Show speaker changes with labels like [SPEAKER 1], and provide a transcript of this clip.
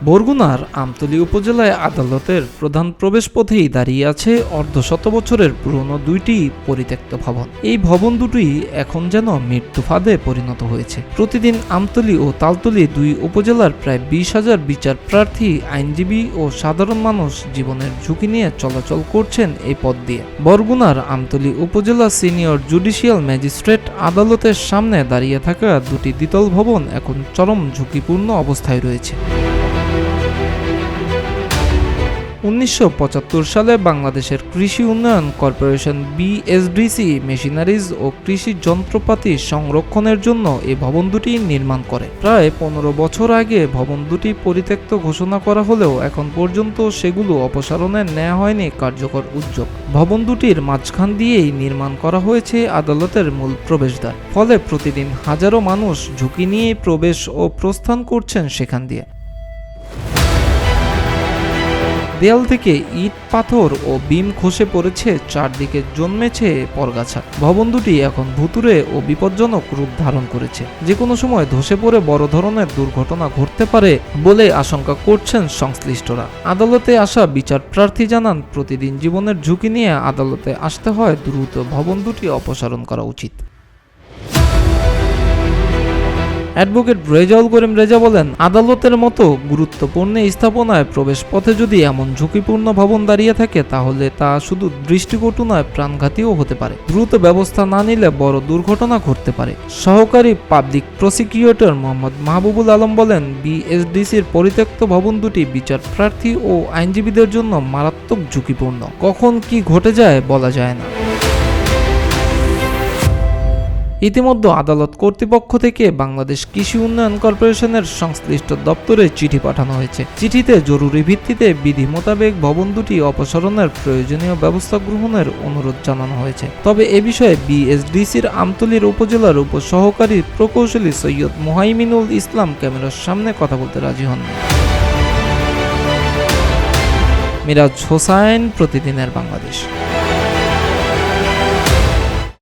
[SPEAKER 1] বরগুনার আমতলী উপজেলায় আদালতের প্রধান প্রবেশপথেই দাঁড়িয়ে আছে অর্ধশত বছরের পুরনো দুইটি পরিত্যক্ত ভবন। এই ভবন দুটি এখন যেন মৃত্যু ফাঁদে পরিণত হয়েছে। প্রতিদিন আমতলী ও তালতলী দুই উপজেলার প্রায় 20,000 বিচার প্রার্থী, আইনজীবী ও সাধারণ মানুষ জীবনের ঝুঁকি নিয়ে চলাচল করছেন এই পথ দিয়ে। বরগুনার আমতলী উপজেলা সিনিয়র জুডিশিয়াল ম্যাজিস্ট্রেট আদালতের সামনে দাঁড়িয়ে থাকা দুটি দ্বিতল ভবন এখন চরম ঝুঁকিপূর্ণ অবস্থায় রয়েছে। 1975 সালে বাংলাদেশের কৃষি উন্নয়ন কর্পোরেশন বিএসডিসি মেশিনারিজ ও কৃষি যন্ত্রপাতি সংরক্ষণের জন্য এই ভবন দুটি নির্মাণ করে। প্রায় 15 বছর আগে ভবন দুটি পরিত্যক্ত ঘোষণা করা হলেও এখন পর্যন্ত সেগুলো অপসারণে নেওয়া হয়নি কার্যকর উদ্যোগ। ভবন দুটির মাঝখান দিয়েই নির্মাণ করা হয়েছে আদালতের মূল প্রবেশদ্বার। ফলে প্রতিদিন হাজারো মানুষ ঝুঁকি নিয়ে প্রবেশ ও প্রস্থান করছেন সেখান দিয়ে। দেয়াল থেকে ইট, পাথর ও বিম খসে পড়েছে, চারদিকে জন্মেছে পরগাছা। ভবন দুটি এখন ভুতুড়ে ও বিপজ্জনক রূপ ধারণ করেছে। যে কোনো সময় ধসে পড়ে বড় ধরনের দুর্ঘটনা ঘটতে পারে বলে আশঙ্কা করছেন সংশ্লিষ্টরা। আদালতে আসা বিচার প্রার্থী জানান, প্রতিদিন জীবনের ঝুঁকি নিয়ে আদালতে আসতে হয়, দ্রুত ভবন দুটি অপসারণ করা উচিত। অ্যাডভোকেট রেজাউল করিম রেজা বলেন, আদালতের মতো গুরুত্বপূর্ণ স্থাপনায় প্রবেশ পথে যদি এমন ঝুঁকিপূর্ণ ভবন দাঁড়িয়ে থাকে তাহলে তা শুধু দৃষ্টিকটু নয়, প্রাণঘাতীও হতে পারে। দ্রুত ব্যবস্থা না নিলে বড় দুর্ঘটনা ঘটতে পারে। সহকারী পাবলিক প্রসিকিউটর মোহাম্মদ মাহবুবুল আলম বলেন, বিএসডিসির পরিত্যক্ত ভবন দুটি বিচার প্রার্থী ও আইনজীবীদের জন্য মারাত্মক ঝুঁকিপূর্ণ। কখন কি ঘটে যায় বলা যায় না। ইতিমধ্যে আদালত কর্তৃপক্ষ থেকে বাংলাদেশ কৃষি উন্নয়ন কর্পোরেশনের সংশ্লিষ্ট দপ্তরে চিঠি পাঠানো হয়েছে। চিঠিতে জরুরি ভিত্তিতে বিধি মোতাবেক ভবন দুটি অপসারণের প্রয়োজনীয় ব্যবস্থা গ্রহণের অনুরোধ জানানো হয়েছে। তবে এ বিষয়ে বিএসডিসির আমতলীর উপজেলার উপসহকারী প্রকৌশলী সৈয়দ মুহাইমিনুল ইসলাম ক্যামেরার সামনে কথা বলতে রাজি হননি। মিরাজ হোসাইন, প্রতিদিনের বাংলাদেশ।